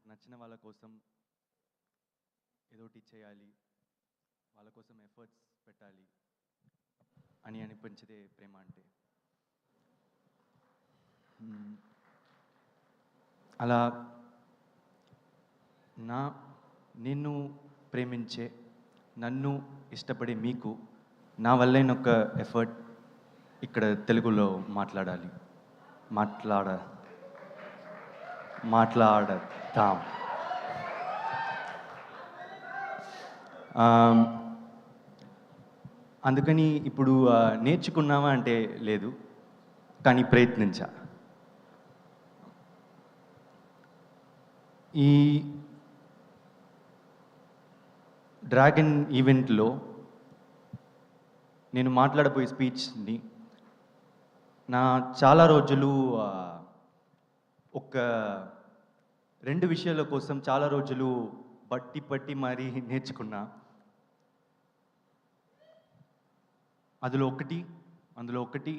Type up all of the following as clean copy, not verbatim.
నచ్చిన వాళ్ళ కోసం ఏదోటి చేయాలి, వాళ్ళ కోసం ఎఫర్ట్స్ పెట్టాలి అని అనిపించదే ప్రేమ అంటే. అలా నిన్ను ప్రేమించే, నన్ను ఇష్టపడే మీకు నా వల్లైన ఒక ఎఫర్ట్ ఇక్కడ తెలుగులో మాట్లాడతాం. అందుకని ఇప్పుడు నేర్చుకున్నావా అంటే లేదు, కానీ ప్రయత్నించా. ఈ డ్రాగన్ ఈవెంట్లో నేను మాట్లాడబోయే స్పీచ్ని చాలా రోజులు ఒక 2 విషయాల కోసం చాలా రోజులు బట్టి మరీ నేర్చుకున్నా. అందులో ఒకటి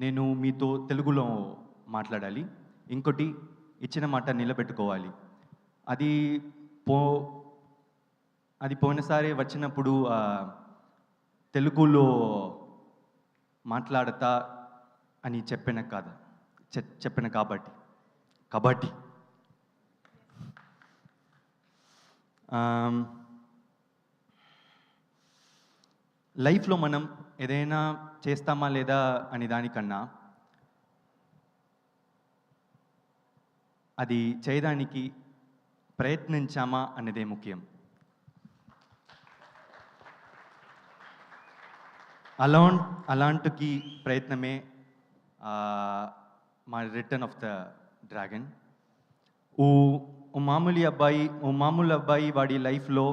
నేను మీతో తెలుగులో మాట్లాడాలి, ఇంకోటి ఇచ్చిన మాట నిలబెట్టుకోవాలి. అది పోయినసారి వచ్చినప్పుడు తెలుగులో మాట్లాడతా అని చెప్పిన కాబట్టి లైఫ్లో మనం ఏదైనా చేస్తామా లేదా అని దానికన్నా అది చేయడానికి ప్రయత్నించామా అనేదే ముఖ్యం. అలాంటి ప్రయత్నమే మా రిటర్న్ ఆఫ్ ద డ్రాగన్. ఓ మామూలు అబ్బాయి వాడి లైఫ్లో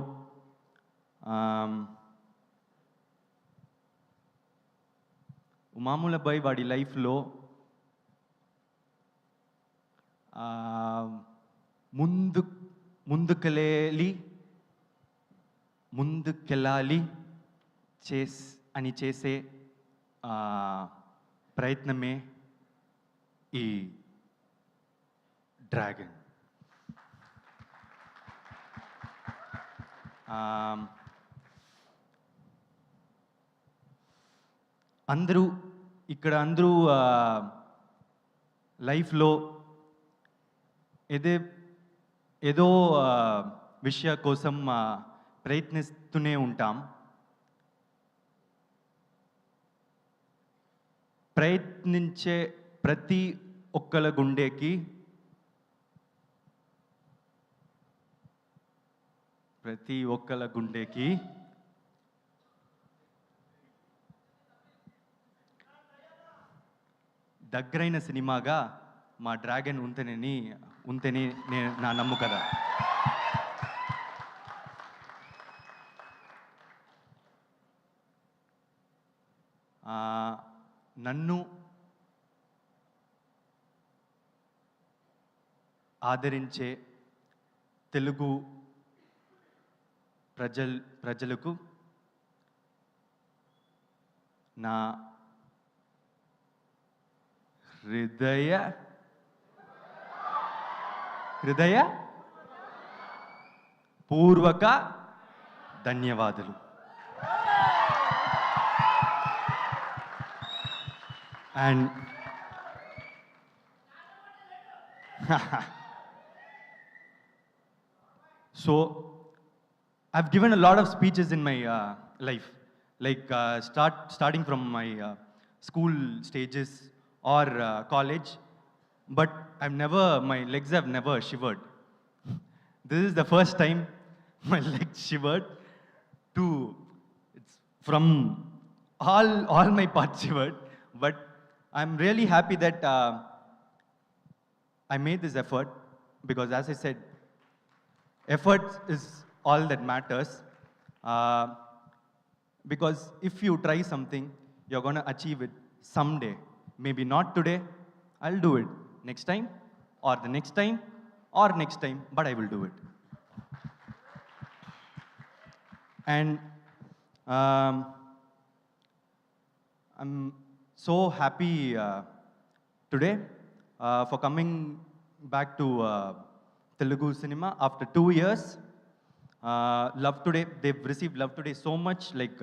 ముందుకెళ్ళాలి అని చేసే ప్రయత్నమే ఈ డ్రాగన్. అందరూ లైఫ్లో ఏదో విషయం కోసం ప్రయత్నిస్తూనే ఉంటాం. ప్రయత్నించే ప్రతి ఒక్కల గుండెకి దగ్గరైన సినిమాగా మా డ్రాగన్ ఉంటేనే నా నమ్ముకదా. నన్ను ఆదరించే తెలుగు ప్రజలకు నా హృదయ పూర్వక ధన్యవాదాలు. And so I've given a lot of speeches in my life, like starting from my school stages or college, but my legs have never shivered. This is the first time my legs shivered. It's from all my parts shivered, but I'm really happy that I made this effort, because as I said, effort is all that matters. Because if you try something, you're going to achieve it someday. Maybe not today, I'll do it next time, or the next time, or next time, but I will do it. And I'm so happy today for coming back to Telugu cinema after 2 years. Love Today, they've received Love Today so much, like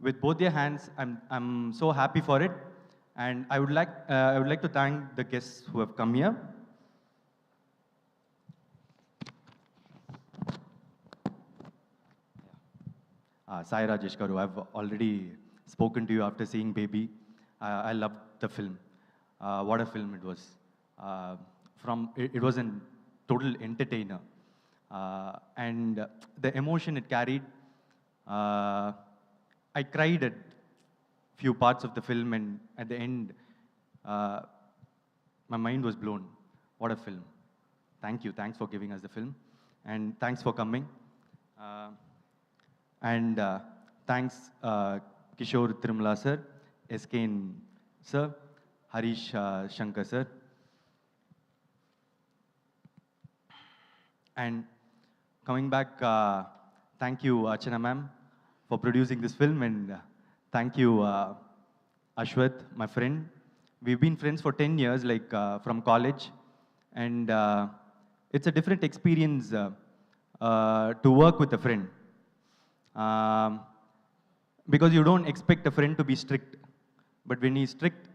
with both their hands. I'm so happy for it, and I would like to thank the guests who have come here. Sai Rajesh Garu, I've already spoken to you after seeing Baby. I loved the film. What a film it was. It was a total entertainer. And the emotion it carried, I cried at few parts of the film, and at the end, uh, my mind was blown. What a film. Thank you. Thanks for giving us the film. And thanks for coming. Uh, and thanks, Kishore Trimala sir, SKN sir, Harish Shankar sir. And coming back, thank you, Archana ma'am, for producing this film. And thank you, Ashwath, my friend. We've been friends for 10 years, like from college. And it's a different experience to work with a friend. Because you don't expect a friend to be strict. But when he's strict,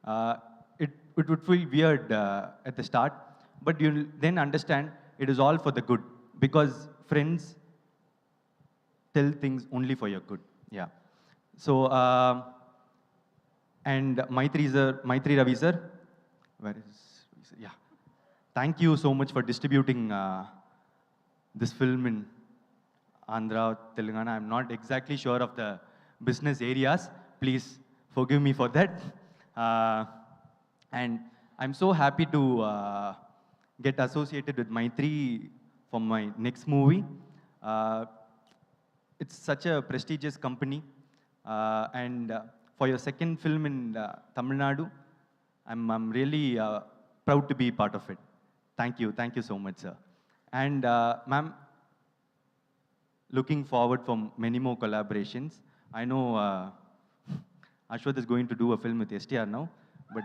uh, it would feel weird at the start. But you'll then understand it is all for the good. Because friends tell things only for your good. Yeah. So, and Maitri Ravi sir, where is, yeah. Thank you so much for distributing this film in Andhra, Telangana. I'm not exactly sure of the business areas. Please forgive me for that. And I'm so happy to get associated with Maitri for my next movie. It's such a prestigious company. And for your second film in Tamil Nadu, I'm really proud to be part of it. Thank you. Thank you so much, sir. And ma'am, looking forward for many more collaborations. I know Ashwath is going to do a film with STR now, but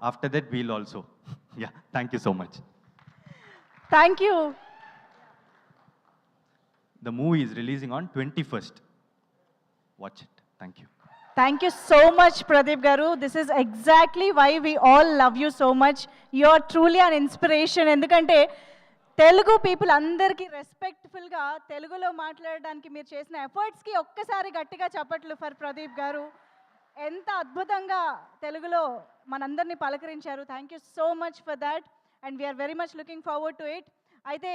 after that we'll also. Yeah, thank you so much. Thank you. The movie is releasing on 21st. Watch it. Thank you. Thank you so much, Pradeep Garu. This is exactly why we all love you so much. You are truly an inspiration. ఎందుకంటే Telugu people అందరికీ రెస్పెక్ట్ఫుల్గా తెలుగులో మాట్లాడడానికి మీరు చేసిన ఎఫర్ట్స్కి ఒక్కసారి గట్టిగా చప్పట్లు for Pradeep గారు. ఎంత అద్భుతంగా తెలుగులో మనందరినీ పలకరించారు. Thank you so much for that and we are very much looking forward to it. అయితే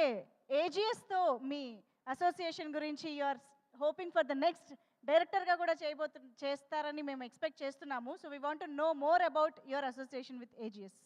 ఏజిఎస్తో మీ అసోసియేషన్ గురించి you are hoping for the next డైరెక్టర్గా కూడా చేస్తారని మేము ఎక్స్పెక్ట్ చేస్తున్నాము. So we want to know more about your association with AGs.